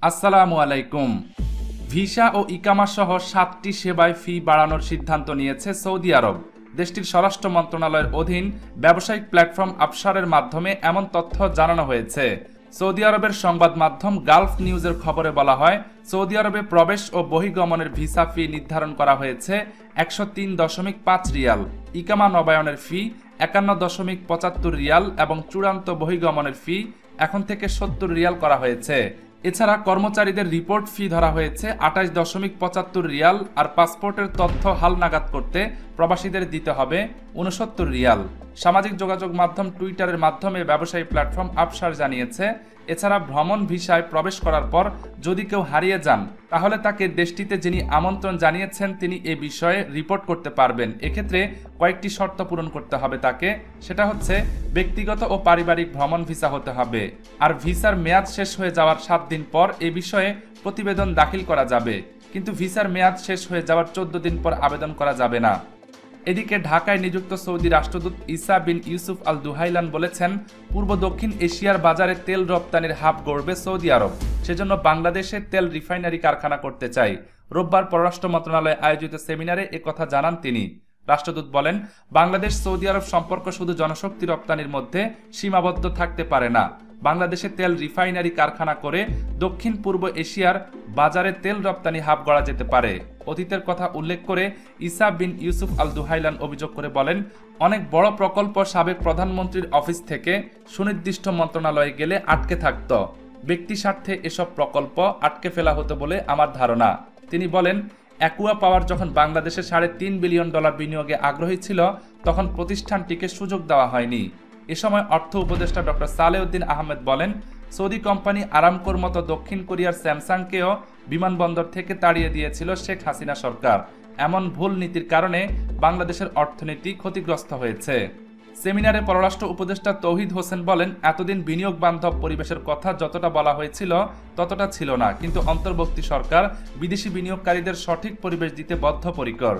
আসসালামু আলাইকুম। ভিসা ও ইকামা সহ 7টি সেবায় ফি বাড়ানোর সিদ্ধান্ত নিয়েছে সৌদি আরব। দেশটির স্বরাষ্ট্র মন্ত্রণালয়ের অধীন ব্যবসায়িক প্ল্যাটফর্ম আবসারের মাধ্যমে এমন তথ্য জানানো হয়েছে। সৌদি আরবের সংবাদ মাধ্যম গালফ নিউজের খবরে বলা হয়, সৌদি আরবে প্রবেশ ও বহির্গমনের ভিসা ফি নির্ধারণ করা হয়েছে 103.5 রিয়াল, ইকামা নবায়নের ফি 51.75 রিয়াল এবং চূড়ান্ত বহির্গমনের ফি এখন থেকে 70 রিয়াল করা হয়েছে। এছাড়া কর্মচারীদের রিপোর্ট ফি ধরা হয়েছে 28.75 রিয়াল, আর পাসপোর্টের তথ্য হালনাগাদ করতে প্রবাসীদের দিতে হবে 69 রিয়াল। সামাজিক যোগাযোগ মাধ্যম টুইটারের মাধ্যমে ব্যবসায়ী প্ল্যাটফর্ম আবসার জানিয়েছে, এছাড়া ভ্রমণ ভিসায় প্রবেশ করার পর যদি কেউ হারিয়ে যান তাহলে তাকে দেশটিতে যিনি আমন্ত্রণ জানিয়েছেন তিনি এ বিষয়ে রিপোর্ট করতে পারবেন। এক্ষেত্রে কয়েকটি শর্ত পূরণ করতে হবে তাকে, সেটা হচ্ছে ব্যক্তিগত ও পারিবারিক ভ্রমণ ভিসা হতে হবে, আর ভিসার মেয়াদ শেষ হয়ে যাওয়ার 7 দিন পর এ বিষয়ে প্রতিবেদন দাখিল করা যাবে, কিন্তু ভিসার মেয়াদ শেষ হয়ে যাওয়ার 14 দিন পর আবেদন করা যাবে না। এদিকে ঢাকায় নিযুক্ত সৌদি রাষ্ট্রদূত ইসা বিন ইউসুফ আল দুহাইলান বলেছেন, পূর্ব দক্ষিণ এশিয়ার বাজারে তেল রপ্তানির হাব গড়বে সৌদি আরব, সেজন্য বাংলাদেশে তেল রিফাইনারি কারখানা করতে চাই। রোববার পররাষ্ট্র মন্ত্রণালয়ে আয়োজিত সেমিনারে একথা জানান তিনি। রাষ্ট্রদূত বলেন, বাংলাদেশ সৌদি আরব সম্পর্ক শুধু জনশক্তি রপ্তানির মধ্যে সীমাবদ্ধ থাকতে পারে না। বাংলাদেশে তেল রিফাইনারি কারখানা করে দক্ষিণ পূর্ব এশিয়ার বাজারে তেল রপ্তানি হাব গড়া যেতে পারে। অতীতের কথা উল্লেখ করে ইসা বিন ইউসুফ আল দুহাইলান অভিযোগ করে বলেন, অনেক বড় প্রকল্প সাবেক প্রধানমন্ত্রীর অফিস থেকে সুনির্দিষ্ট মন্ত্রণালয়ে গেলে আটকে থাকত। ব্যক্তি স্বার্থে এসব প্রকল্প আটকে ফেলা হতো বলে আমার ধারণা। তিনি বলেন, অ্যাকুয়া পাওয়ার যখন বাংলাদেশে $3.5 বিলিয়ন বিনিয়োগে আগ্রহী ছিল তখন প্রতিষ্ঠানটিকে সুযোগ দেওয়া হয়নি। এ সময় অর্থ উপদেষ্টা ডক্টর সালেউদ্দিন আহমেদ বলেন, সৌদি কোম্পানি আরামকোর মতো দক্ষিণ কোরিয়ার স্যামসাংকেও বিমানবন্দর থেকে তাড়িয়ে দিয়েছিল শেখ হাসিনা সরকার। এমন ভুল নীতির কারণে বাংলাদেশের অর্থনীতি ক্ষতিগ্রস্ত হয়েছে। সেমিনারে পররাষ্ট্র উপদেষ্টা তৌহিদ হোসেন বলেন, এতদিন বিনিয়োগ বান্ধব পরিবেশের কথা যতটা বলা হয়েছিল ততটা ছিল না, কিন্তু অন্তর্বর্তী সরকার বিদেশি বিনিয়োগকারীদের সঠিক পরিবেশ দিতে বদ্ধপরিকর।